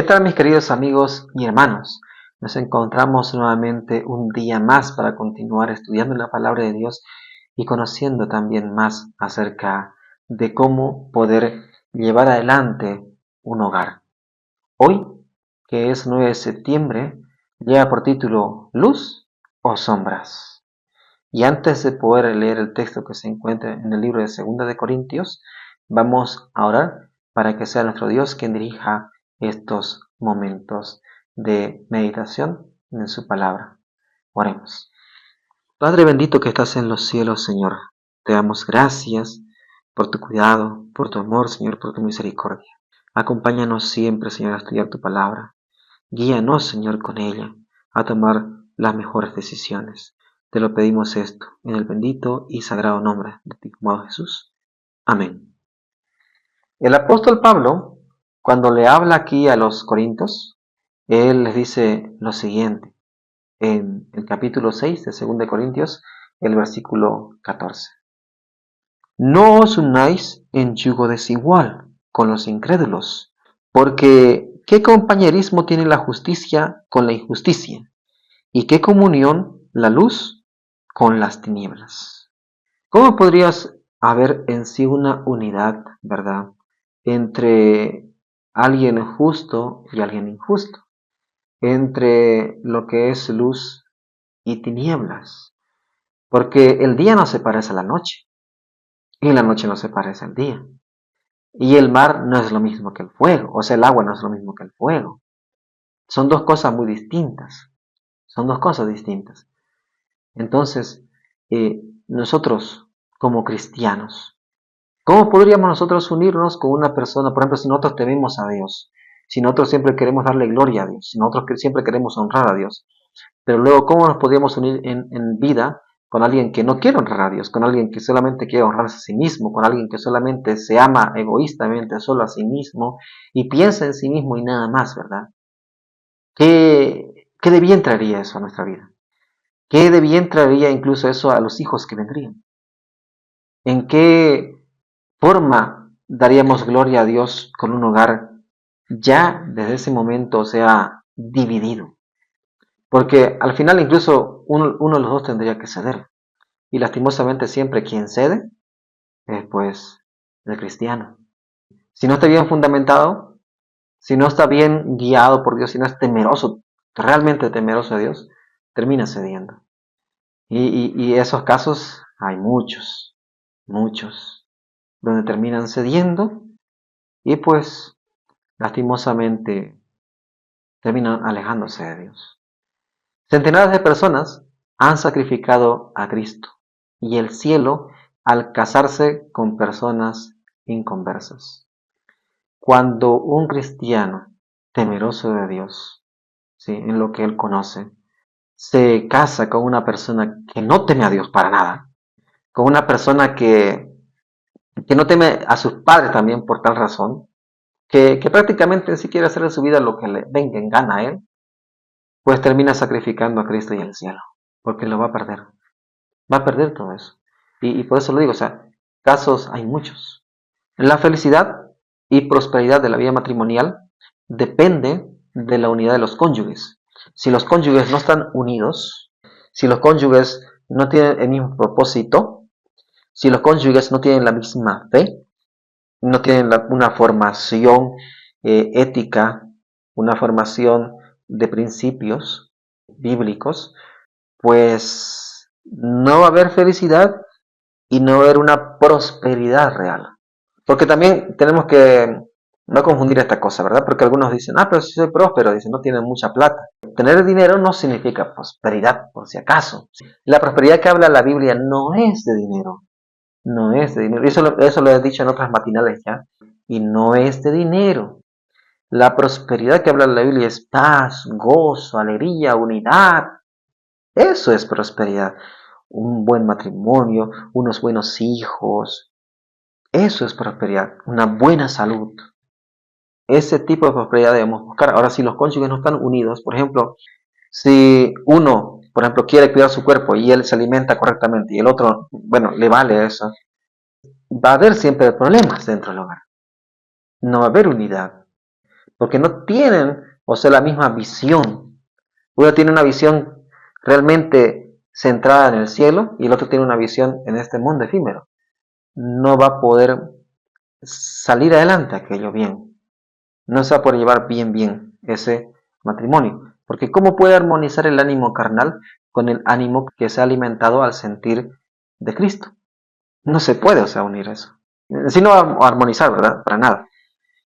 ¿Qué tal, mis queridos amigos y hermanos? Nos encontramos nuevamente un día más para continuar estudiando la palabra de Dios y conociendo también más acerca de cómo poder llevar adelante un hogar. Hoy, que es 9 de septiembre, lleva por título ¿Luz o sombras? Y antes de poder leer el texto que se encuentra en el libro de 2 de Corintios, vamos a orar para que sea nuestro Dios quien dirija estos momentos de meditación en su palabra. Oremos. Padre bendito que estás en los cielos, Señor, te damos gracias por tu cuidado, por tu amor, Señor, por tu misericordia. Acompáñanos siempre, Señor, a estudiar tu palabra. Guíanos, Señor, con ella a tomar las mejores decisiones. Te lo pedimos esto en el bendito y sagrado nombre de tu amado Jesús. Amén. El apóstol Pablo, cuando le habla aquí a los corintios, él les dice lo siguiente en el capítulo 6 de 2 de Corintios, el versículo 14. No os unáis en yugo desigual con los incrédulos, porque ¿qué compañerismo tiene la justicia con la injusticia? ¿Y qué comunión la luz con las tinieblas? ¿Cómo podrías haber en sí una unidad, verdad, entre alguien justo y alguien injusto? Entre lo que es luz y tinieblas. Porque el día no se parece a la noche, y la noche no se parece al día. Y el mar no es lo mismo que el fuego, o sea, el agua no es lo mismo que el fuego. Son dos cosas muy distintas. Son dos cosas distintas. Entonces, nosotros como cristianos, ¿cómo podríamos nosotros unirnos con una persona? Por ejemplo, si nosotros tememos a Dios, si nosotros siempre queremos darle gloria a Dios, si nosotros siempre queremos honrar a Dios, pero luego, ¿cómo nos podríamos unir en vida con alguien que no quiere honrar a Dios, con alguien que solamente quiere honrarse a sí mismo, con alguien que solamente se ama egoístamente solo a sí mismo y piensa en sí mismo y nada más, ¿verdad? ¿Qué de bien traería eso a nuestra vida? ¿Qué de bien traería incluso eso a los hijos que vendrían? ¿En qué forma daríamos gloria a Dios con un hogar ya desde ese momento, o sea, dividido? Porque al final incluso uno de los dos tendría que ceder. Y lastimosamente siempre quien cede es pues el cristiano. Si no está bien fundamentado, si no está bien guiado por Dios, si no es temeroso, realmente temeroso de Dios, termina cediendo. Y esos casos hay muchos, donde terminan cediendo y pues lastimosamente terminan alejándose de Dios. Centenares de personas han sacrificado a Cristo y el cielo al casarse con personas inconversas. Cuando un cristiano temeroso de Dios, ¿sí?, en lo que él conoce, se casa con una persona que no teme a Dios para nada, con una persona que no teme a sus padres también por tal razón, que prácticamente sí quiere hacer de su vida lo que le venga en gana a él, pues termina sacrificando a Cristo y al cielo, porque lo va a perder. Va a perder todo eso. Y por eso lo digo, o sea, casos hay muchos. La felicidad y prosperidad de la vida matrimonial depende de la unidad de los cónyuges. Si los cónyuges no están unidos, si los cónyuges no tienen el mismo propósito, si los cónyuges no tienen la misma fe, no tienen una formación ética, una formación de principios bíblicos, pues no va a haber felicidad y no va a haber una prosperidad real. Porque también tenemos que no confundir esta cosa, ¿verdad? Porque algunos dicen, pero si soy próspero, dicen, no tienen mucha plata. Tener dinero no significa prosperidad, por si acaso. La prosperidad que habla la Biblia no es de dinero. No es de dinero. Eso lo he dicho en otras matinales ya. Y no es de dinero. La prosperidad que habla la Biblia es paz, gozo, alegría, unidad. Eso es prosperidad. Un buen matrimonio, unos buenos hijos. Eso es prosperidad. Una buena salud. Ese tipo de prosperidad debemos buscar. Ahora, si los cónyuges no están unidos, por ejemplo, si uno, por ejemplo, quiere cuidar su cuerpo y él se alimenta correctamente y el otro, bueno, le vale eso, va a haber siempre problemas dentro del hogar. No va a haber unidad. porque no tienen, o sea, la misma visión. Uno tiene una visión realmente centrada en el cielo y el otro tiene una visión en este mundo efímero. No va a poder salir adelante aquello bien. No se va a poder llevar bien ese matrimonio. Porque ¿cómo puede armonizar el ánimo carnal con el ánimo que se ha alimentado al sentir de Cristo? No se puede, o sea, unir eso. Sino armonizar, ¿verdad? Para nada.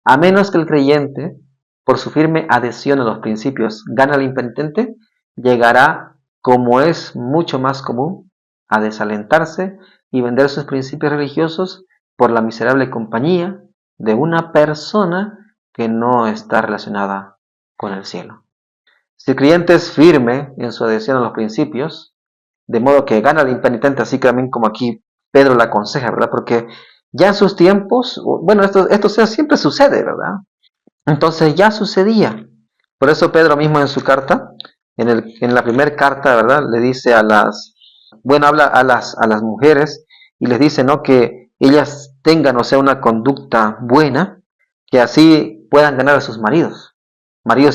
A menos que el creyente, por su firme adhesión a los principios, gane al impenitente, llegará, como es mucho más común, a desalentarse y vender sus principios religiosos por la miserable compañía de una persona que no está relacionada con el cielo. Si el creyente es firme en su adhesión a los principios, de modo que gana al impenitente, así que también como aquí Pedro le aconseja, ¿verdad? Porque ya en sus tiempos, bueno, esto siempre sucede, ¿verdad? Entonces ya sucedía. Por eso Pedro mismo en su carta, en la primera carta, ¿verdad? Le dice habla a las mujeres y les dice, ¿no? Que ellas tengan, o sea, una conducta buena, que así puedan ganar a sus maridos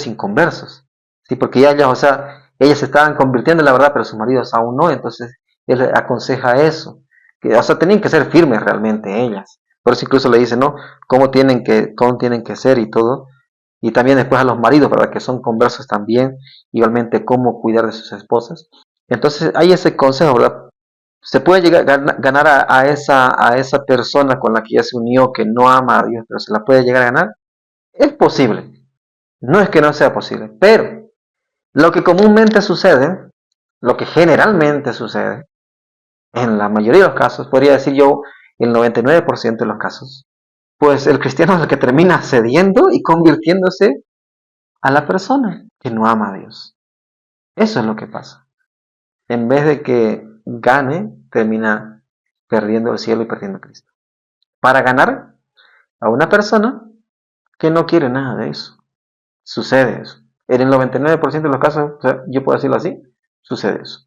inconversos. Sí, porque ya ellas, o sea, ellas se estaban convirtiendo en la verdad, pero sus maridos aún no, entonces él aconseja eso. Que, o sea, tienen que ser firmes realmente ellas. Por eso incluso le dice, ¿no? Cómo tienen que ser y todo. Y también después a los maridos, ¿verdad? Que son conversos también, igualmente cómo cuidar de sus esposas. Entonces hay ese consejo, ¿verdad? Se puede llegar a ganar a esa persona con la que ya se unió, que no ama a Dios, pero se la puede llegar a ganar. Es posible, no es que no sea posible, pero lo que comúnmente sucede, lo que generalmente sucede, en la mayoría de los casos, podría decir yo el 99% de los casos, pues el cristiano es el que termina cediendo y convirtiéndose a la persona que no ama a Dios. Eso es lo que pasa. En vez de que gane, termina perdiendo el cielo y perdiendo a Cristo. Para ganar a una persona que no quiere nada de eso. Sucede eso. En el 99% de los casos, o sea, yo puedo decirlo así, sucede eso.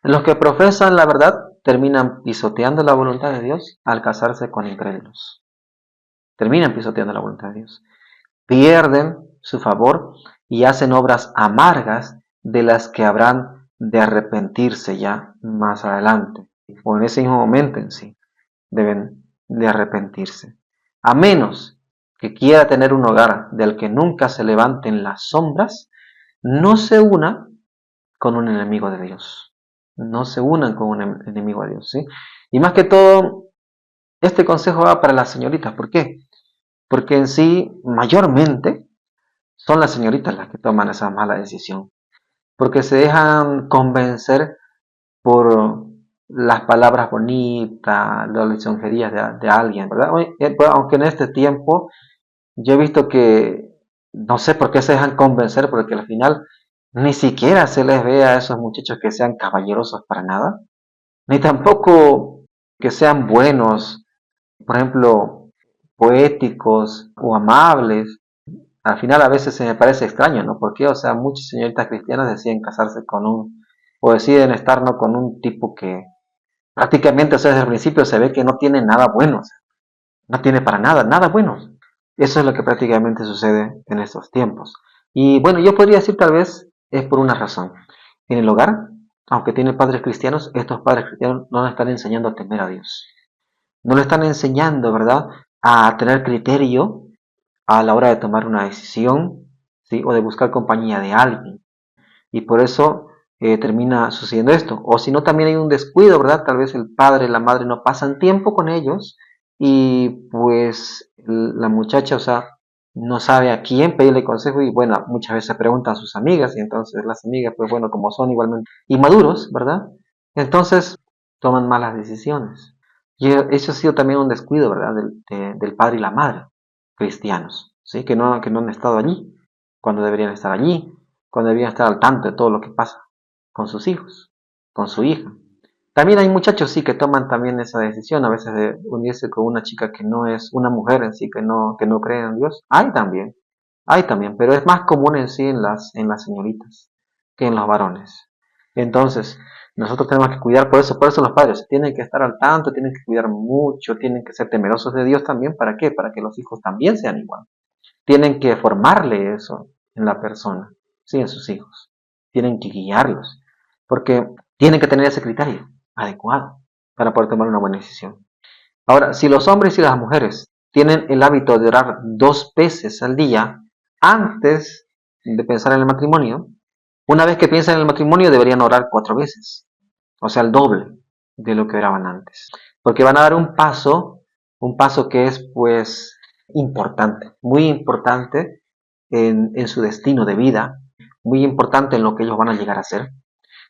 Los que profesan la verdad terminan pisoteando la voluntad de Dios al casarse con incrédulos. Terminan pisoteando la voluntad de Dios. Pierden su favor y hacen obras amargas de las que habrán de arrepentirse ya más adelante. O en ese mismo momento en sí, deben de arrepentirse. A menos que quiera tener un hogar del que nunca se levanten las sombras, no se una con un enemigo de Dios. No se unan con un enemigo de Dios, ¿sí? Y más que todo, este consejo va para las señoritas. ¿Por qué? Porque en sí, mayormente, son las señoritas las que toman esa mala decisión. Porque se dejan convencer por las palabras bonitas, las lisonjerías de alguien, ¿verdad? Aunque en este tiempo yo he visto que no sé por qué se dejan convencer, porque al final ni siquiera se les ve a esos muchachos que sean caballerosos para nada, ni tampoco que sean buenos, por ejemplo, poéticos o amables. Al final a veces se me parece extraño, ¿no? Porque, o sea, muchas señoritas cristianas deciden casarse o deciden estar, ¿no? Con un tipo que prácticamente, o sea, desde el principio se ve que no tiene nada bueno, o sea, no tiene para nada, nada bueno. Eso es lo que prácticamente sucede en estos tiempos. Y bueno, yo podría decir tal vez es por una razón. En el hogar, aunque tiene padres cristianos, estos padres cristianos no le están enseñando a temer a Dios. No le están enseñando, ¿verdad?, a tener criterio a la hora de tomar una decisión, ¿sí?, o de buscar compañía de alguien. Y por eso termina sucediendo esto. O si no, también hay un descuido, ¿verdad? Tal vez el padre, la madre no pasan tiempo con ellos y pues la muchacha, o sea, no sabe a quién pedirle consejo y bueno, muchas veces preguntan a sus amigas y entonces las amigas, pues bueno, como son igualmente inmaduros, ¿verdad? Entonces toman malas decisiones. Y eso ha sido también un descuido, ¿verdad? Del padre y la madre cristianos, ¿sí? Que no han estado allí cuando deberían estar allí, cuando deberían estar al tanto de todo lo que pasa con sus hijos, con su hija. También hay muchachos, sí, que toman también esa decisión, a veces de unirse con una chica que no es una mujer en sí, que no cree en Dios. Hay también, pero es más común en sí en las señoritas que en los varones. Entonces, nosotros tenemos que cuidar, por eso los padres tienen que estar al tanto, tienen que cuidar mucho, tienen que ser temerosos de Dios también. ¿Para qué? Para que los hijos también sean igual. tienen que formarle eso en la persona, sí, en sus hijos. Tienen que guiarlos, porque tienen que tener ese criterio adecuado para poder tomar una buena decisión. Ahora, si los hombres y las mujeres tienen el hábito de orar 2 veces al día antes de pensar en el matrimonio, una vez que piensan en el matrimonio deberían orar 4 veces, o sea, el doble de lo que oraban antes, porque van a dar un paso que es pues importante, muy importante en su destino de vida, muy importante en lo que ellos van a llegar a ser,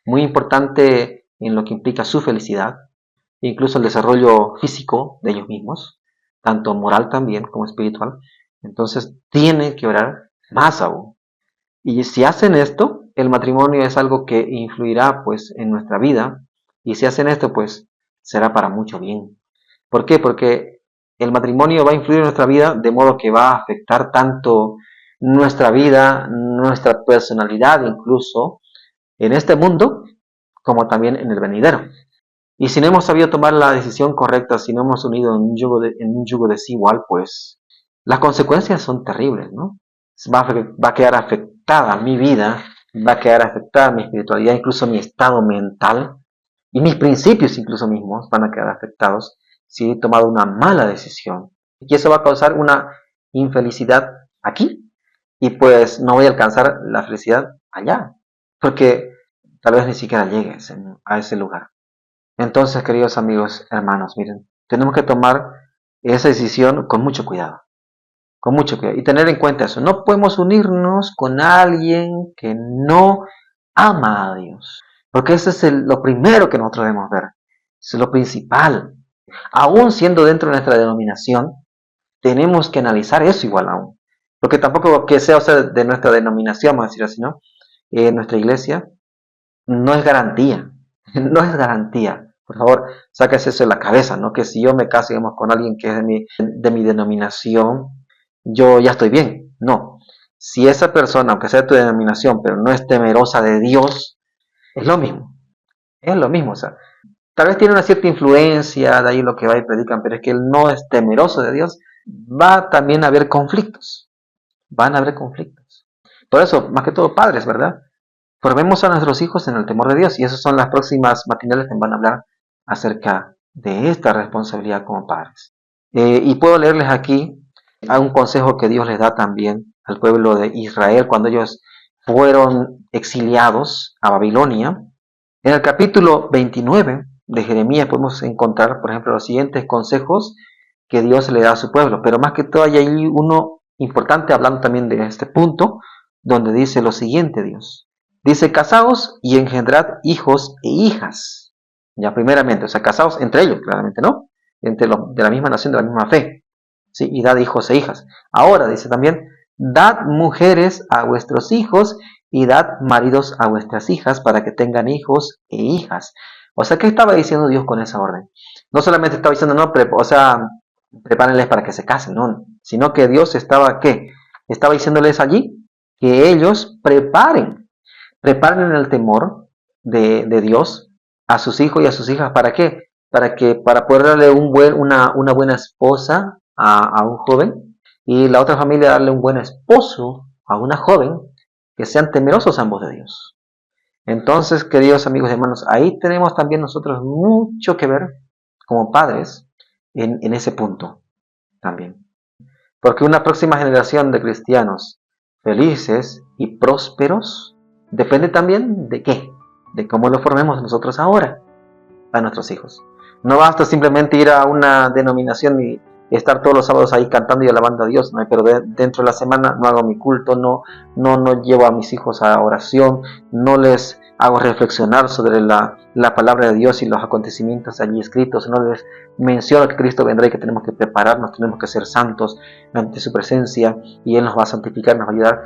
muy importante en lo que implica su felicidad, incluso el desarrollo físico de ellos mismos, tanto moral también como espiritual. Entonces tienen que orar más aún. Y si hacen esto, el matrimonio es algo que influirá pues en nuestra vida, y si hacen esto pues será para mucho bien. ¿Por qué? Porque el matrimonio va a influir en nuestra vida de modo que va a afectar tanto nuestra vida, nuestra personalidad incluso en este mundo como también en el venidero. Y si no hemos sabido tomar la decisión correcta, si no hemos unido en un yugo desigual, pues las consecuencias son terribles, ¿no? Va a quedar afectada mi vida, va a quedar afectada mi espiritualidad, incluso mi estado mental y mis principios incluso mismos van a quedar afectados si he tomado una mala decisión. Y eso va a causar una infelicidad aquí y pues no voy a alcanzar la felicidad allá, porque tal vez ni siquiera llegues a ese lugar. Entonces, queridos amigos, hermanos, miren, tenemos que tomar esa decisión con mucho cuidado y tener en cuenta eso. No podemos unirnos con alguien que no ama a Dios, porque eso es lo primero que nosotros debemos ver, es lo principal. Aún siendo dentro de nuestra denominación, tenemos que analizar eso igual aún, porque tampoco que sea, o sea, de nuestra denominación, vamos a decir así, ¿no? Nuestra iglesia no es garantía, no es garantía. Por favor, sáquese eso de la cabeza, ¿no? Que si yo me caso, digamos, con alguien que es de mi denominación, yo ya estoy bien. No. Si esa persona, aunque sea de tu denominación, pero no es temerosa de Dios, es lo mismo. Es lo mismo. O sea, tal vez tiene una cierta influencia de ahí lo que va y predican, pero es que él no es temeroso de Dios, va también a haber conflictos. Van a haber conflictos. Por eso, más que todo, padres, ¿verdad? Formemos a nuestros hijos en el temor de Dios y esas son las próximas matinales que van a hablar acerca de esta responsabilidad como padres. Y puedo leerles aquí a un consejo que Dios les da también al pueblo de Israel cuando ellos fueron exiliados a Babilonia. En el capítulo 29 de Jeremías podemos encontrar, por ejemplo, los siguientes consejos que Dios le da a su pueblo, pero más que todo hay ahí uno importante hablando también de este punto, donde dice lo siguiente Dios. Dice, casaos y engendrad hijos e hijas. Ya primeramente, o sea, casaos entre ellos, claramente, ¿no? Entre los de la misma nación, de la misma fe. ¿Sí? Y dad hijos e hijas. Ahora, dice también, dad mujeres a vuestros hijos y dad maridos a vuestras hijas para que tengan hijos e hijas. O sea, ¿qué estaba diciendo Dios con esa orden? No solamente estaba diciendo, no, prepárenles para que se casen, no, sino que Dios estaba, ¿qué? Estaba diciéndoles allí que ellos preparen en el temor de Dios a sus hijos y a sus hijas. ¿Para qué? Para poder darle una buena esposa a un joven y la otra familia darle un buen esposo a una joven que sean temerosos ambos de Dios. Entonces, queridos amigos y hermanos, ahí tenemos también nosotros mucho que ver como padres en ese punto también. Porque una próxima generación de cristianos felices y prósperos depende también de qué, de cómo lo formemos nosotros ahora a nuestros hijos. No basta simplemente ir a una denominación y estar todos los sábados ahí cantando y alabando a Dios, ¿no? Pero dentro de la semana no hago mi culto, no llevo a mis hijos a oración, no les hago reflexionar sobre la palabra de Dios y los acontecimientos allí escritos, no les menciono que Cristo vendrá y que tenemos que prepararnos, tenemos que ser santos ante su presencia y Él nos va a santificar, nos va a ayudar.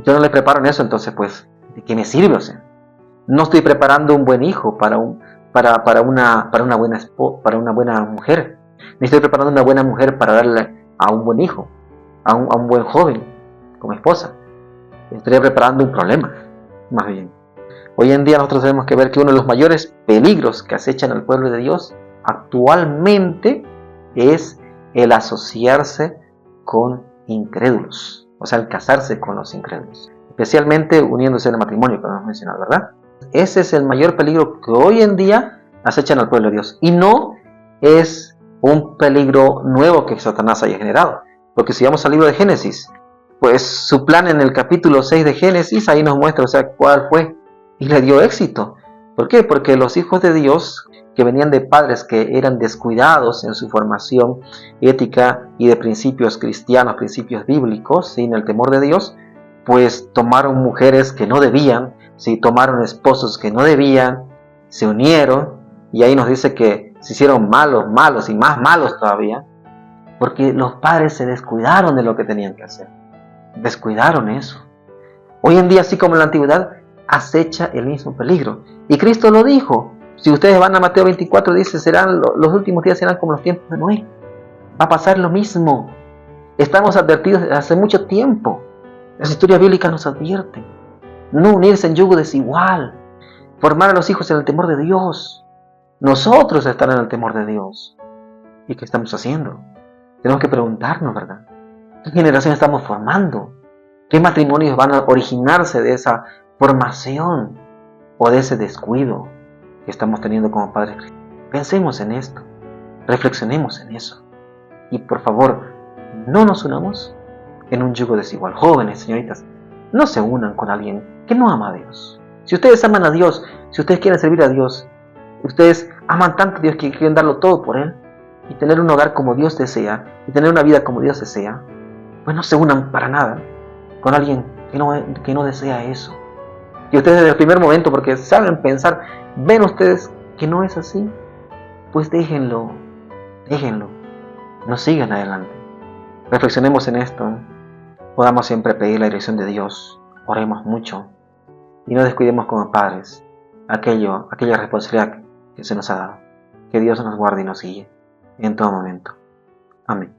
Yo no le preparo en eso, entonces pues, ¿de qué me sirve? O sea, no estoy preparando un buen hijo para una buena mujer. Ni estoy preparando una buena mujer para darle a un buen hijo, a un buen joven como esposa. Estoy preparando un problema, más bien. Hoy en día nosotros tenemos que ver que uno de los mayores peligros que acechan al pueblo de Dios actualmente es el asociarse con incrédulos, o sea, el casarse con los incrédulos, especialmente uniéndose en el matrimonio, como hemos mencionado, ¿verdad? Ese es el mayor peligro que hoy en día acechan al pueblo de Dios, y no es un peligro nuevo que Satanás haya generado, porque si vamos al libro de Génesis, pues su plan en el capítulo 6 de Génesis, ahí nos muestra, o sea, cuál fue, y le dio éxito. ¿Por qué? Porque los hijos de Dios, que venían de padres que eran descuidados en su formación ética y de principios cristianos, principios bíblicos, sin el temor de Dios, pues tomaron mujeres que no debían, ¿sí? Tomaron esposos que no debían, se unieron, y ahí nos dice que se hicieron malos y más malos todavía, porque los padres se descuidaron de lo que tenían que hacer. Descuidaron eso. Hoy en día, así como en la antigüedad, acecha el mismo peligro. Y Cristo lo dijo. Si ustedes van a Mateo 24, dice, los últimos días serán como los tiempos de Noé. Va a pasar lo mismo. Estamos advertidos desde hace mucho tiempo. La historia bíblica nos advierte. No unirse en yugo desigual. Formar a los hijos en el temor de Dios. Nosotros estar en el temor de Dios. ¿Y qué estamos haciendo? Tenemos que preguntarnos, ¿verdad? ¿Qué generación estamos formando? ¿Qué matrimonios van a originarse de esa formación o de ese descuido que estamos teniendo como padres cristianos? Pensemos en esto, reflexionemos en eso. Y por favor, no nos unamos en un yugo desigual. Jóvenes, señoritas, no se unan con alguien que no ama a Dios. Si ustedes aman a Dios, si ustedes quieren servir a Dios, ustedes aman tanto a Dios que quieren darlo todo por Él y tener un hogar como Dios desea y tener una vida como Dios desea, pues no se unan para nada con alguien que no desea eso. Y ustedes desde el primer momento, porque saben pensar, ven ustedes que no es así, pues déjenlo, no sigan adelante. Reflexionemos en esto, podamos siempre pedir la dirección de Dios, oremos mucho y no descuidemos como padres aquella responsabilidad que se nos ha dado. Que Dios nos guarde y nos guíe en todo momento. Amén.